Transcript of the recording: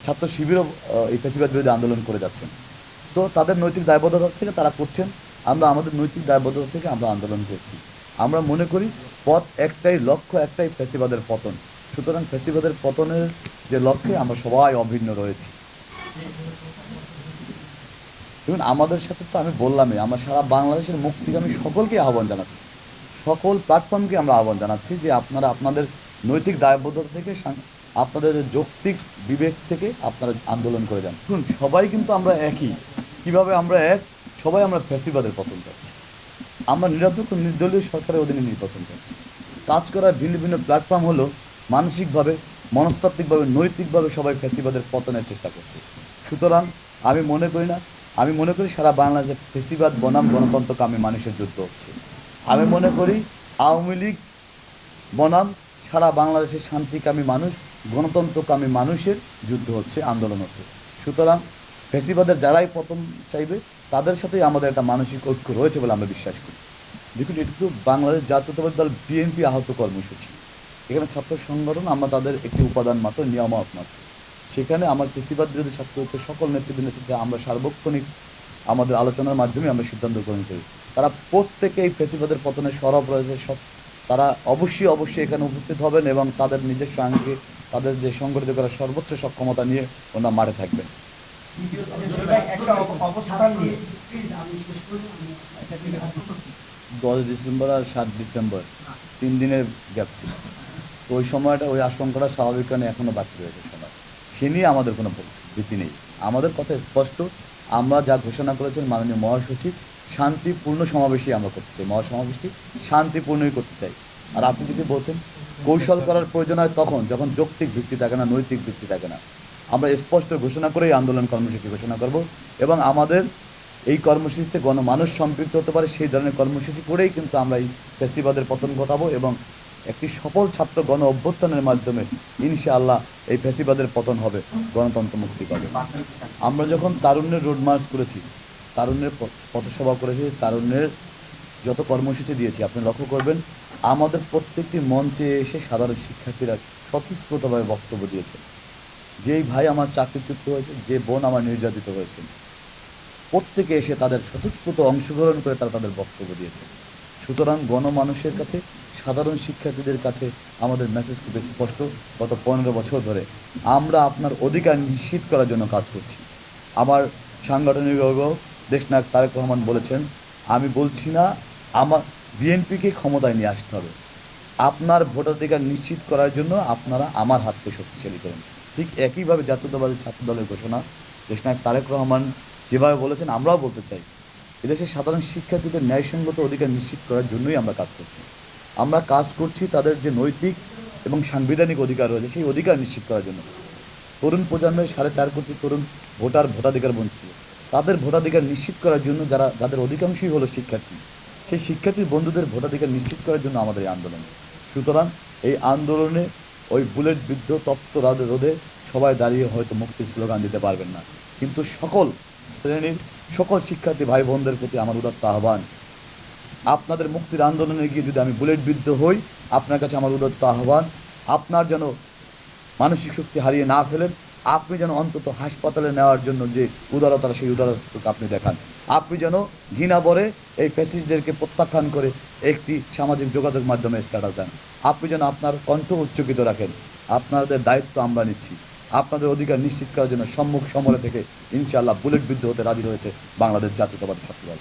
ছাত্র শিবিরও এই ফ্যাসিবাদ বিরোধী আন্দোলন করে যাচ্ছেন। তো তাদের নৈতিক দায়বদ্ধতা থেকে তারা করছেন, আমরা আমাদের নৈতিক দায়বদ্ধতা থেকে আমরা আন্দোলন করছি। আমরা মনে করি পথ একটাই, লক্ষ্য একটাই, ফ্যাসিবাদের পতন। সুতরাং ফ্যাসিবাদের পতনের যে লক্ষ্যে আমরা সবাই অভিন্ন রয়েছি। এবং আমাদের সাথে তো আমি বললামই, আমরা সারা বাংলাদেশের মুক্তিগামী সকলকে আহ্বান জানাচ্ছি, সকল প্ল্যাটফর্মকে আমরা আহ্বান জানাচ্ছি যে আপনারা আপনাদের নৈতিক দায়বদ্ধতা থেকে, আপনাদের যৌক্তিক বিবেক থেকে আপনারা আন্দোলন করে যান। শুনুন, সবাই কিন্তু আমরা একই। কিভাবে আমরা এক? সবাই আমরা ফ্যাসিবাদের পতন চাচ্ছি, আমরা নিরপেক্ষ নির্দলীয় সরকারের অধীনে নির্বাচন চাচ্ছি। কাজ করার ভিন্ন ভিন্ন প্ল্যাটফর্ম হলো মানসিকভাবে, মনস্তাত্ত্বিকভাবে, নৈতিকভাবে সবাই ফ্যাসিবাদের পতনের চেষ্টা করছে। সুতরাং আমি মনে করি সারা বাংলাদেশে ফ্যাসিবাদ বনাম গণতন্ত্রকামী মানুষের যুদ্ধ হচ্ছে। আমি মনে করি আওয়ামী লীগ বনাম সারা বাংলাদেশের শান্তিকামী মানুষ, গণতন্ত্রকামী মানুষের যুদ্ধ হচ্ছে, আন্দোলন হচ্ছে। সুতরাং ফ্যাসিবাদের যারাই পতন চাইবে তাদের সাথেই আমাদের একটা মানসিক ঐক্য রয়েছে বলে আমরা বিশ্বাস করি। দেখুন, এটা তো বাংলাদেশ জাতীয়তাবাদী দল বিএনপি আহত কর্মসূচি। এখানে ছাত্র সংগঠন আমরা তাদের একটি উপাদান মাত্র, নিয়ামক মাত্র। সেখানে আমার ফ্যাসিবাদ বিরোধী ছাত্র ঐক্যের সকল নেতৃবৃন্দের সাথে আমরা সার্বক্ষণিক আমাদের আলোচনার মাধ্যমে আমরা সিদ্ধান্ত গ্রহণ করি। তারা প্রত্যেকে এই ফ্যাসিবাদের পতনে সরব রয়েছে, সব তারা অবশ্যই এখানে উপস্থিত হবেন এবং তাদের নিজস্ব আঙ্গিকে তাদের যে সংগঠিত করার সর্বোচ্চ সক্ষমতা নিয়ে ওনারা মাঠে থাকবেন। 10 ডিসেম্বর আর 7 ডিসেম্বর 3 দিনের গ্যাপ ছিল। তো ওই সময়টা, ওই আশঙ্কাটা স্বাভাবিক কারণে এখনও বাকি রয়েছে সবার। সে নিয়ে আমাদের কোনো ভীতি নেই। আমাদের কথা স্পষ্ট, আমরা যা ঘোষণা করেছেন মাননীয় মহাসচিব, শান্তিপূর্ণ সমাবেশই আমরা করতে চাই। মহাসমাবেশটি শান্তিপূর্ণই করতে চাই। আর আপনি যদি বলছেন কৌশল করার প্রয়োজন হয় তখন, যখন যৌক্তিক ভিত্তি থাকে না, নৈতিক ভিত্তি থাকে না। আমরা স্পষ্ট ঘোষণা করেই আন্দোলন কর্মসূচি ঘোষণা করব এবং আমাদের এই কর্মসূচিতে গণমানুষ সম্পৃক্ত হতে পারে সেই ধরনের কর্মসূচি করেই কিন্তু আমরা এই ফ্যাসিবাদের পতন ঘটাবো এবং একটি সফল ছাত্র গণ অভ্যুত্থানের মাধ্যমে ইনশাআল্লাহ এই ফ্যাসিবাদের পতন হবে, গণতন্ত্র মুক্তি পাবে। আমরা যখন তারুণ্যের রোড মার্চ করেছি, তারুণ্যের পথসভা করেছি, তারুণ্যের যত কর্মসূচি দিয়েছি, আপনি লক্ষ্য করবেন আমাদের প্রত্যেকটি মঞ্চে এসে সাধারণ শিক্ষার্থীরা স্বতঃস্ফূর্তভাবে বক্তব্য দিয়েছে। যেই ভাই আমার চাকরিচ্যুত হয়েছে, যে বোন আমার নির্যাতিত হয়েছে, প্রত্যেকে এসে তাদের স্বতঃস্ফূর্ত অংশগ্রহণ করে তারা তাদের বক্তব্য দিয়েছে। সুতরাং গণমানুষের কাছে, সাধারণ শিক্ষার্থীদের কাছে আমাদের মেসেজ খুব স্পষ্ট। গত 15 বছর ধরে আমরা আপনার অধিকার নিশ্চিত করার জন্য কাজ করছি। আমার সাংগঠনিক অভিভাবক দেশনায়ক তারেক রহমান বলেছেন, আমি বলছি না আমার বিএনপিকে ক্ষমতায় নিয়ে আসতে হবে, আপনার ভোটাধিকার নিশ্চিত করার জন্য আপনারা আমার হাতকে শক্তিশালী করুন। ঠিক একইভাবে জাতীয়তাবাদী ছাত্র দলের ঘোষণা দেশনায়ক তারেক রহমান যেভাবে বলেছেন, আমরাও বলতে চাই এদেশের সাধারণ শিক্ষার্থীদের ন্যায়সঙ্গত অধিকার নিশ্চিত করার জন্যই আমরা কাজ করছি। আমরা কাজ করছি তাদের যে নৈতিক এবং সাংবিধানিক অধিকার রয়েছে সেই অধিকার নিশ্চিত করার জন্য। তরুণ প্রজন্মের 4.5 কোটি তরুণ ভোটাধিকার বঞ্চিত, তাদের ভোটাধিকার নিশ্চিত করার জন্য যাদের অধিকাংশই হলো শিক্ষার্থী, সেই শিক্ষার্থীর বন্ধুদের ভোটাধিকার নিশ্চিত করার জন্য আমাদের এই আন্দোলন। সুতরাং এই আন্দোলনে ওই বুলেট বিদ্ধ তপ্ত রোধে সবাই দাঁড়িয়ে হয়তো মুক্তির স্লোগান দিতে পারবেন না, কিন্তু সকল শ্রেণীর সকল শিক্ষার্থী ভাই বোনদের প্রতি আমার উদাত্ত আহ্বান, আপনাদের মুক্তির আন্দোলনে গিয়ে যদি আমি বুলেট বিদ্ধ হই, আপনার কাছে আমার উদাত্ত আহ্বান, আপনার যেন মানসিক শক্তি হারিয়ে না ফেলেন, আপনি যেন অন্তত হাসপাতালে নেওয়ার জন্য যে উদারতা, সেই উদারতাটুকু আপনি দেখান। আপনি যেন ঘৃণা ভরে এই ফ্যাসিস্টদেরকে প্রত্যাখ্যান করে একটি সামাজিক যোগাযোগ মাধ্যমে স্ট্যাটাস দেন। আপনি যেন আপনার কণ্ঠ উচ্চকিত রাখেন। আপনাদের দায়িত্ব আমরা নিচ্ছি। আপনাদের অধিকার নিশ্চিত করার জন্য সম্মুখ সমরে থেকে ইনশাআল্লাহ বুলেট বিদ্ধ হতে রাজি রয়েছে বাংলাদেশ জাতীয়তাবাদী ছাত্রদল।